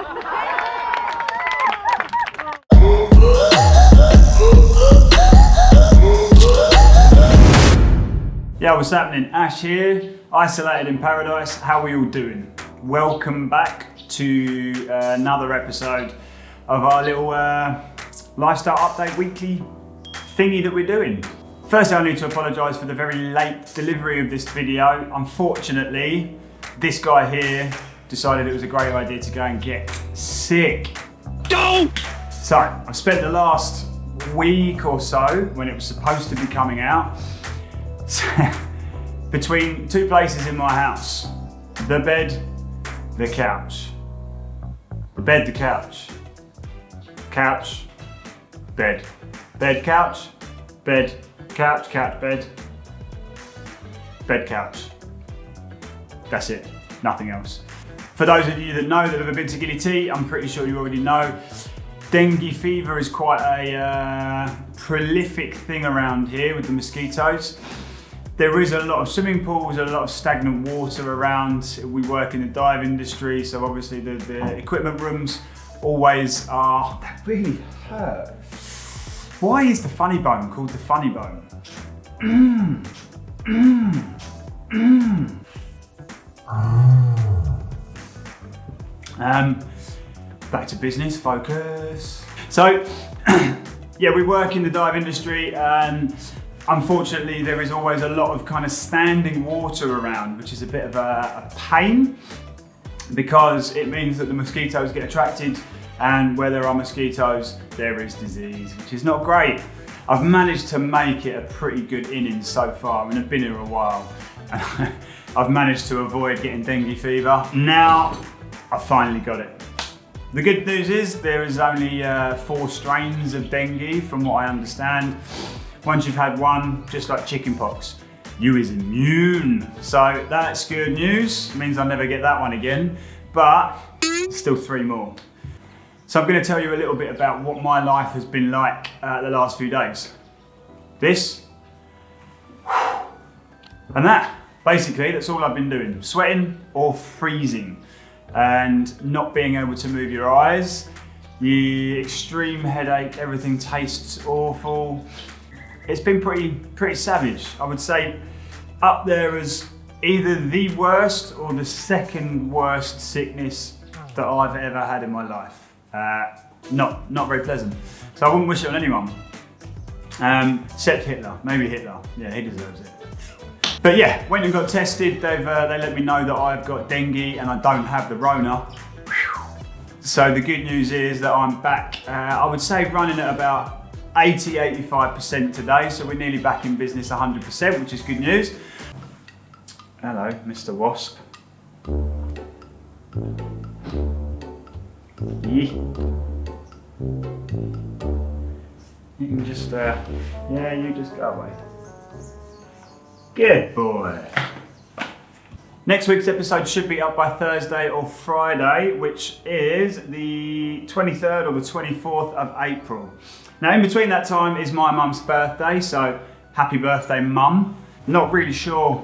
Yeah, what's happening? Ash here, isolated in paradise. How are we all doing? Welcome back to another episode of our little lifestyle update weekly thingy that we're doing. Firstly, I need to apologise for the very late delivery of this video. Unfortunately, this guy here decided it was a great idea to go and get sick. Go! So, I've spent the last week or so, when it was supposed to be coming out, between two places in my house. The bed, the couch. The bed, the couch. Couch, bed. Bed, couch, bed, couch, couch, bed. Bed, couch. That's it, nothing else. For those of you that know that have ever been to Gilly Tea, I'm pretty sure you already know, dengue fever is quite a prolific thing around here with the mosquitoes. There is a lot of swimming pools, a lot of stagnant water around. We work in the dive industry, so obviously the equipment rooms always are. That really hurt. Why is the funny bone called the funny bone? Back to business, focus. So, yeah, we work in the dive industry and unfortunately there is always a lot of kind of standing water around, which is a bit of a pain because it means that the mosquitoes get attracted, and where there are mosquitoes, there is disease, which is not great. I've managed to make it a pretty good innings so far. I mean, I've been here a while and I've managed to avoid getting dengue fever. Now, I've finally got it. The good news is there is only 4 strains of dengue from what I understand. Once you've had one, just like chickenpox, you is immune. So that's good news. It means I'll never get that one again, but still 3 more. So I'm going to tell you a little bit about what my life has been like the last few days. This and that. Basically, that's all I've been doing. Sweating or freezing and not being able to move your eyes. The extreme headache, everything tastes awful. It's been pretty savage. I would say up there as either the worst or the second worst sickness that I've ever had in my life. Not very pleasant. So I wouldn't wish it on anyone. Except Hitler, maybe Hitler. Yeah, he deserves it. But yeah, went and got tested. They let me know that I've got dengue and I don't have the Rona. So the good news is that I'm back, I would say running at about 80-85% today. So we're nearly back in business 100%, which is good news. Hello, Mr. Wasp. Yeah. You can just, yeah, you just go away. Good boy. Next week's episode should be up by Thursday or Friday, which is the 23rd or the 24th of April. Now, in between that time is my mum's birthday, so happy birthday, Mum. Not really sure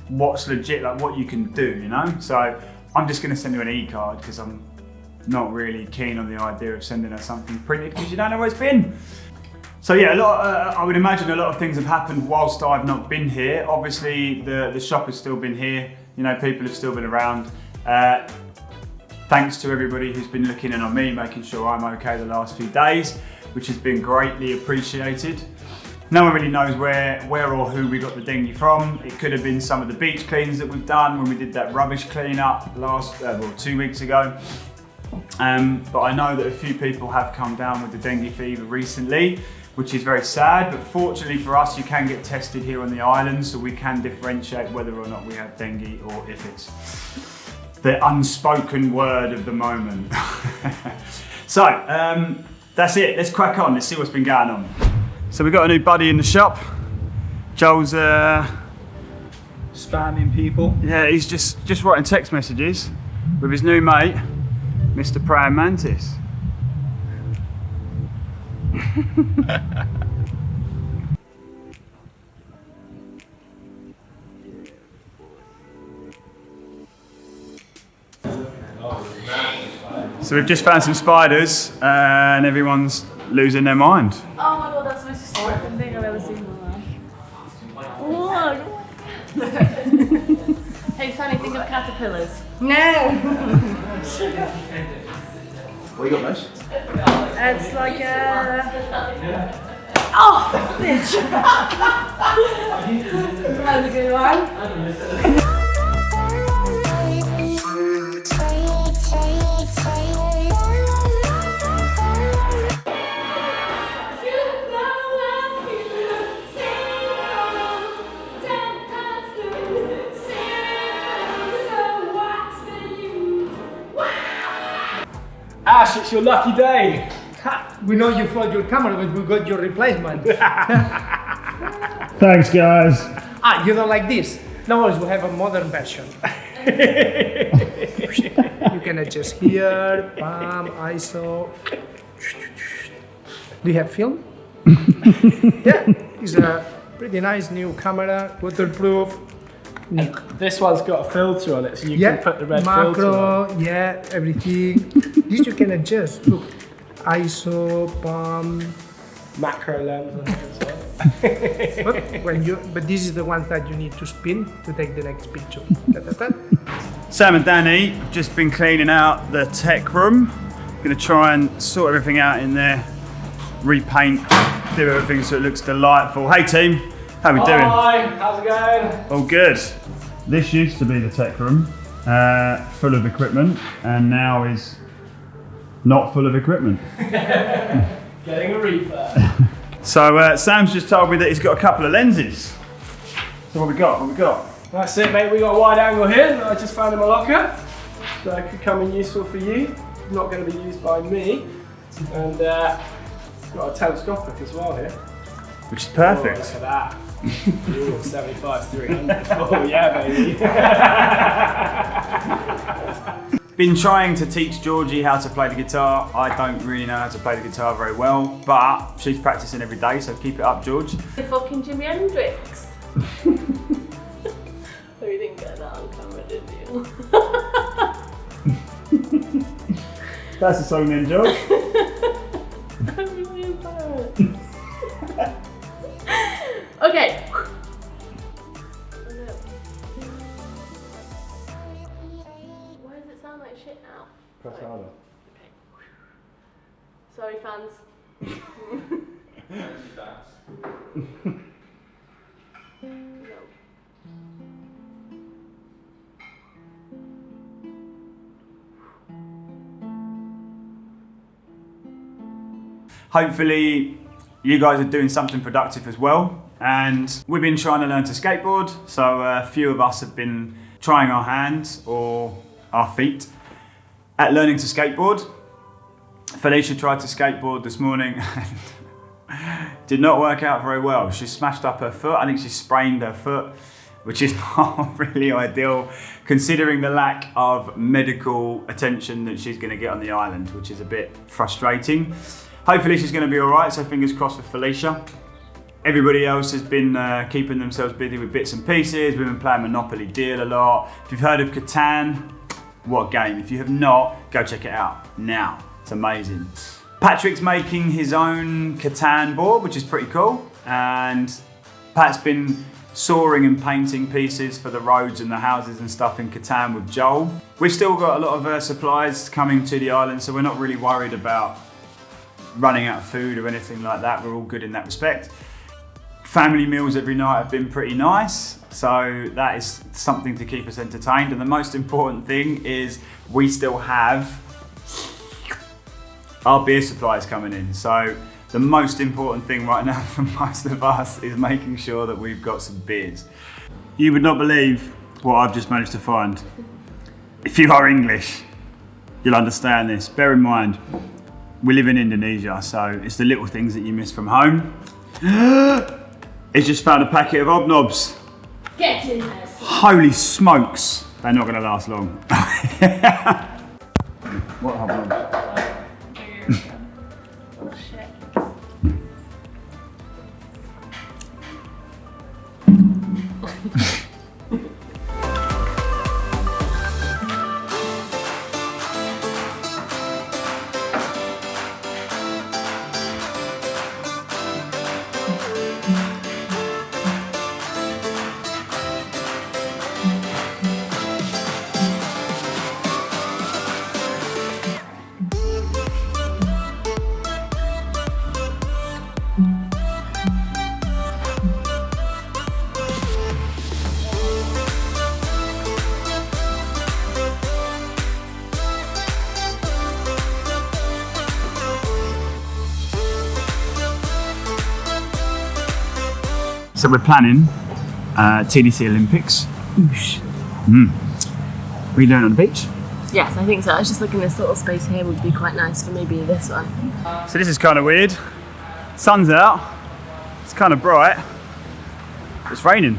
what's legit, like what you can do, you know? So I'm just gonna send you an e-card because I'm not really keen on the idea of sending her something printed because you don't know where it's been. So yeah, I would imagine a lot of things have happened whilst I've not been here. Obviously, the shop has still been here. You know, people have still been around. Thanks to everybody who's been looking in on me, making sure I'm okay the last few days, which has been greatly appreciated. No one really knows where or who we got the dengue from. It could have been some of the beach cleans that we've done when we did that rubbish clean up 2 weeks ago. But I know that a few people have come down with the dengue fever recently, which is very sad, but fortunately for us, you can get tested here on the island, so we can differentiate whether or not we have dengue or if it's the unspoken word of the moment. So, that's it. Let's crack on. Let's see what's been going on. So we've got a new buddy in the shop. Joel's spamming people. Yeah, he's just writing text messages with his new mate, Mr. Praying Mantis. So we've just found some spiders and everyone's losing their mind. Oh my god, that's the most disturbing thing I've ever seen in my life. Hey Fanny, think of caterpillars. No. What you got, Mesh? It's like a... Oh, bitch. That was a good one. Ash, it's your lucky day. Ha, we know you fraud your camera, but we got your replacement. Thanks, guys. Ah, you don't like this? No worries, we have a modern version. You can adjust here, bam, ISO. Do you have film? Yeah, it's a pretty nice new camera, waterproof. This one's got a filter on it, so you Yeah, can put the red filter on. macro, yeah, everything. This you can adjust. Look, ISO, bam. Macro lens. But this is the ones that you need to spin to take the next picture. Sam and Danny have just been cleaning out the tech room. Gonna try and sort everything out in there, repaint, do everything so it looks delightful. Hey team, how we doing? Hi, how's it going? All good. This used to be the tech room, full of equipment, and now is not full of equipment. Getting a refurb. So Sam's just told me that he's got a couple of lenses. So what we got? That's it, mate. We got a wide angle here that I just found in my locker. That could come in useful for you. Not going to be used by me. And got a telescopic as well here. Which is perfect. Oh, look at that. Ooh, 75-300. Oh yeah, baby. Been trying to teach Georgie how to play the guitar. I don't really know how to play the guitar very well, but she's practicing every day, so keep it up, George. The fucking Jimi Hendrix. Oh, you didn't get that on camera, did you? That's the song then, George. I'm really embarrassed. Okay. Why does it sound like shit now? Press harder. Okay. Sorry, fans. No. Hopefully, you guys are doing something productive as well. And we've been trying to learn to skateboard, so a few of us have been trying our hands or our feet at learning to skateboard. Felicia tried to skateboard this morning and did not work out very well. She smashed up her foot. I think she sprained her foot, which is not really ideal considering the lack of medical attention that she's going to get on the island, which is a bit frustrating. Hopefully she's going to be all right, so fingers crossed for Felicia. Everybody else has been keeping themselves busy with bits and pieces. We've been playing Monopoly Deal a lot. If you've heard of Catan, what a game. If you have not, go check it out now. It's amazing. Patrick's making his own Catan board, which is pretty cool. And Pat's been sawing and painting pieces for the roads and the houses and stuff in Catan with Joel. We've still got a lot of supplies coming to the island, so we're not really worried about running out of food or anything like that. We're all good in that respect. Family meals every night have been pretty nice, so that is something to keep us entertained. And the most important thing is we still have our beer supplies coming in. So the most important thing right now for most of us is making sure that we've got some beers. You would not believe what I've just managed to find. If you are English, you'll understand this. Bear in mind, we live in Indonesia, so it's the little things that you miss from home. He's just found a packet of hobnobs. Get in there. Holy smokes, they're not gonna last long. What hobnobs? Oh shit. So we're planning TDC Olympics. What are you doing on the beach? Yes, I think so. I was just looking, this little space here would be quite nice for maybe this one. So this is kind of weird. Sun's out. It's kind of bright. It's raining.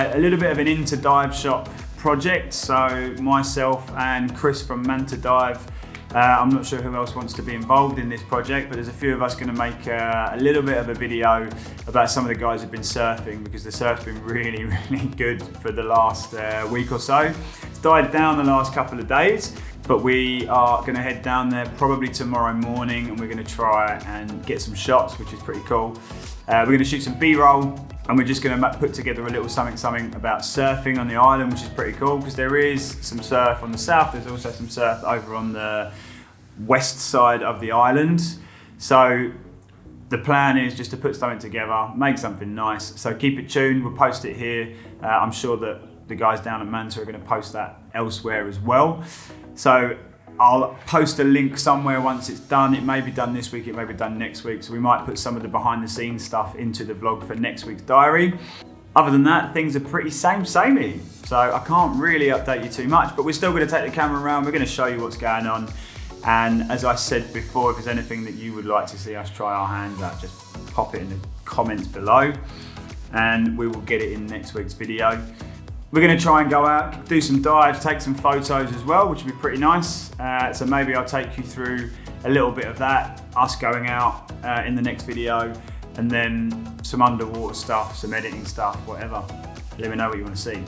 A little bit of an into dive shop project. So myself and Chris from Manta Dive, I'm not sure who else wants to be involved in this project, but there's a few of us going to make a little bit of a video about some of the guys who've been surfing, because the surf's been really, really good for the last week or so. It's died down the last couple of days, but we are going to head down there probably tomorrow morning, and we're going to try and get some shots, which is pretty cool. We're going to shoot some B-roll, and we're just going to put together a little something about surfing on the island, which is pretty cool because there is some surf on the south. There's also some surf over on the west side of the island. So the plan is just to put something together, make something nice. So keep it tuned. We'll post it here. I'm sure that the guys down at Manta are going to post that elsewhere as well. So I'll post a link somewhere once it's done. It may be done this week, it may be done next week. So we might put some of the behind the scenes stuff into the vlog for next week's diary. Other than that, things are pretty samey. So I can't really update you too much, but we're still going to take the camera around. We're going to show you what's going on. And as I said before, if there's anything that you would like to see us try our hands at, just pop it in the comments below and we will get it in next week's video. We're going to try and go out, do some dives, take some photos as well, which would be pretty nice. So maybe I'll take you through a little bit of that, us going out in the next video, and then some underwater stuff, some editing stuff, whatever. Let me know what you want to see.